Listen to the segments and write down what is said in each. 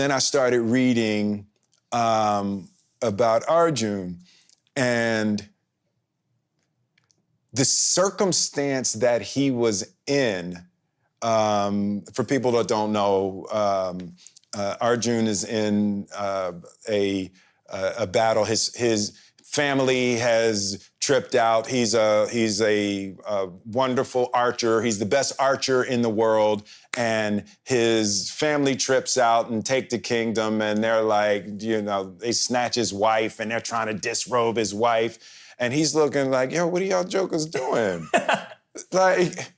Then I started reading about Arjun, and the circumstance that he was in, for people that don't know, Arjun is in a battle. His family has tripped out. He's a wonderful archer. He's the best archer in the world. And his family trips out and take the kingdom. And they're like, you know, they snatch his wife and they're trying to disrobe his wife. And he's looking like, yo, what are y'all jokers doing? Like,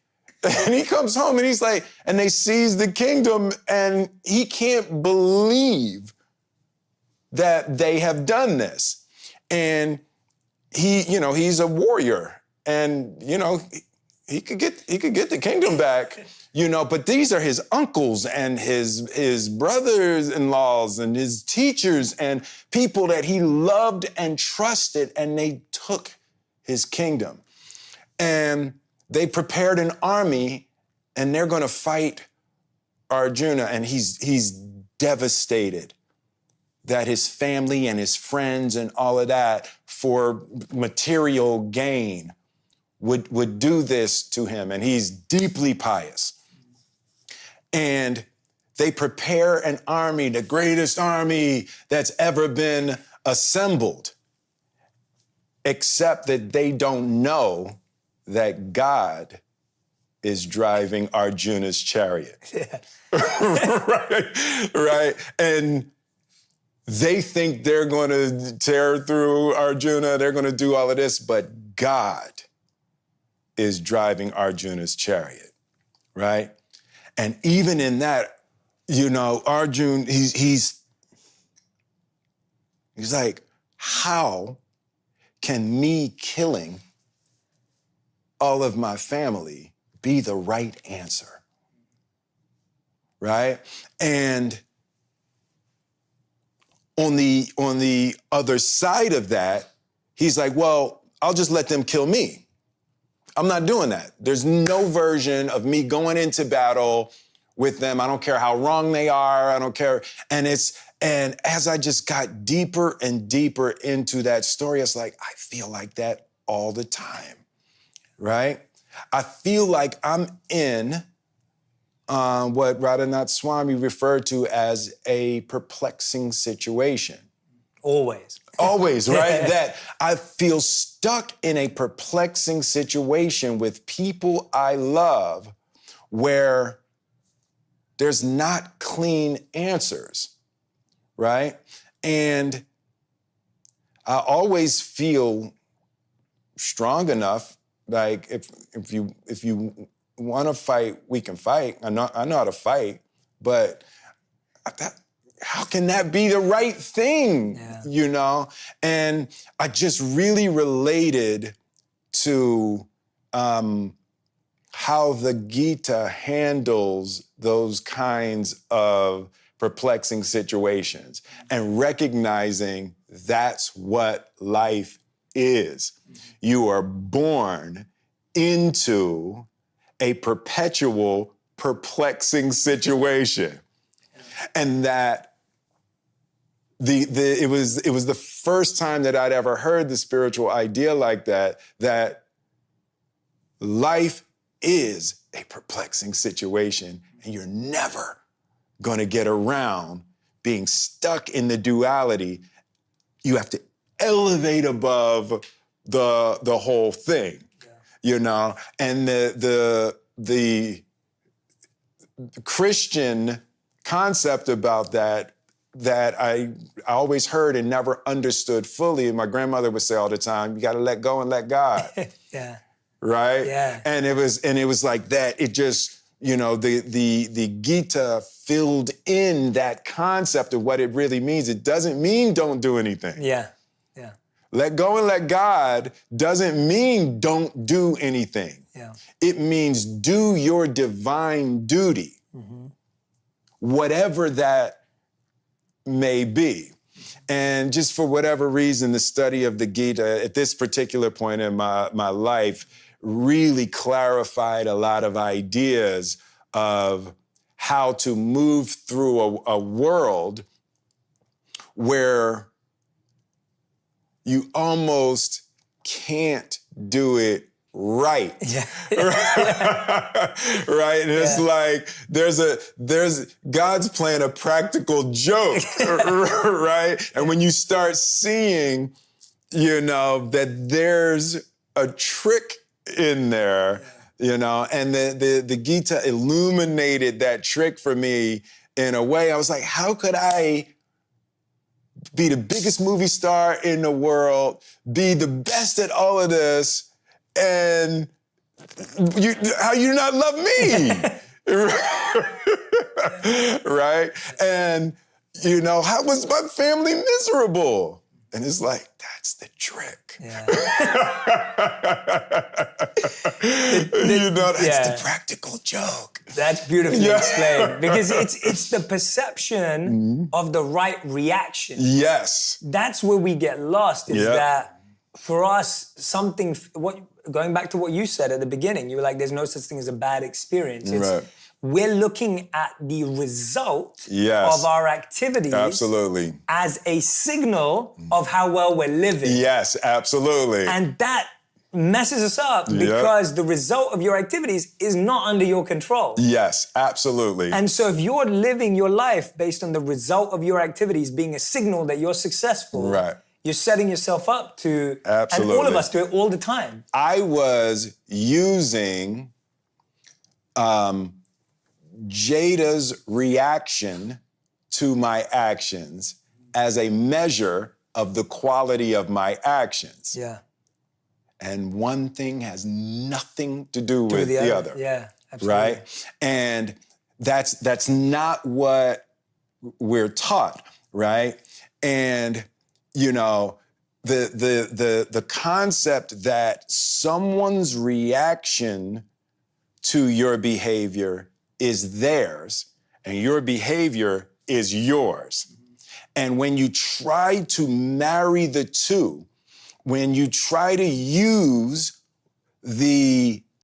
and he comes home and he's like, and they seize the kingdom and he can't believe that they have done this. And he, you know, he's a warrior and, you know, he could get the kingdom back, you know, but these are his uncles and his brothers-in-laws and his teachers and people that he loved and trusted, and they took his kingdom. And they prepared an army and they're going to fight Arjuna, and he's devastated that his family and his friends and all of that for material gain would do this to him, and he's deeply pious. And they prepare an army, the greatest army that's ever been assembled, except that they don't know that God is driving Arjuna's chariot. Yeah. right. And they think they're going to tear through Arjuna, they're going to do all of this, but God is driving Arjuna's chariot, right? And even in that, you know, Arjun, he's like, how can me killing all of my family be the right answer, right? And on the other side of that, he's like, well, I'll just let them kill me. I'm not doing that. There's no version of me going into battle with them. I don't care how wrong they are. I don't care. And as I just got deeper and deeper into that story, it's like, I feel like that all the time, right? I feel like I'm in what Radhanath Swami referred to as a perplexing situation. Always. Always, right? That I feel stuck in a perplexing situation with people I love where there's not clean answers, right? And I always feel strong enough, like if you want to fight, we can fight. I know how to fight, but how can that be the right thing, you know? And I just really related to how the Gita handles those kinds of perplexing situations and recognizing that's what life is. You are born into a perpetual perplexing situation. And that it was the first time that I'd ever heard the spiritual idea like that life is a perplexing situation and you're never gonna get around being stuck in the duality. You have to elevate above the whole thing, you know? And the Christian concept about that I always heard and never understood fully. And my grandmother would say all the time, you got to let go and let God. Yeah. Right? Yeah. And it was like that. It just, you know, the Gita filled in that concept of what it really means. It doesn't mean don't do anything. Yeah. Yeah. Let go and let God doesn't mean don't do anything. Yeah. It means do your divine duty. Mm-hmm. Whatever that may be. And just for whatever reason, the study of the Gita at this particular point in my life really clarified a lot of ideas of how to move through a world where you almost can't do it right. Yeah. Right? And it's like there's God's playing a practical joke, right? And when you start seeing, that there's a trick in there, and the Gita illuminated that trick for me in a way. I was like, how could I be the biggest movie star in the world, be the best at all of this, and how you not love me? Right? And, how was my family miserable? And it's like, that's the trick. Yeah. That's the practical joke. That's beautifully explained. Because it's the perception of the right reaction. Yes. That's where we get lost, is that for us, going back to what you said at the beginning, you were like, there's no such thing as a bad experience. Right. We're looking at the result Yes. of our activities Absolutely. as a signal of how well we're living. Yes, absolutely. And that messes us up because the result of your activities is not under your control. Yes, absolutely. And so if you're living your life based on the result of your activities being a signal that you're successful, Right. you're setting yourself up to, Absolutely. and all of us do it all the time. I was using Jada's reaction to my actions as a measure of the quality of my actions. Yeah. And one thing has nothing to do with the other. Yeah, absolutely. Right? And that's not what we're taught, right? And the concept that someone's reaction to your behavior is theirs and your behavior is yours. And when you try to marry the two, when you try to use the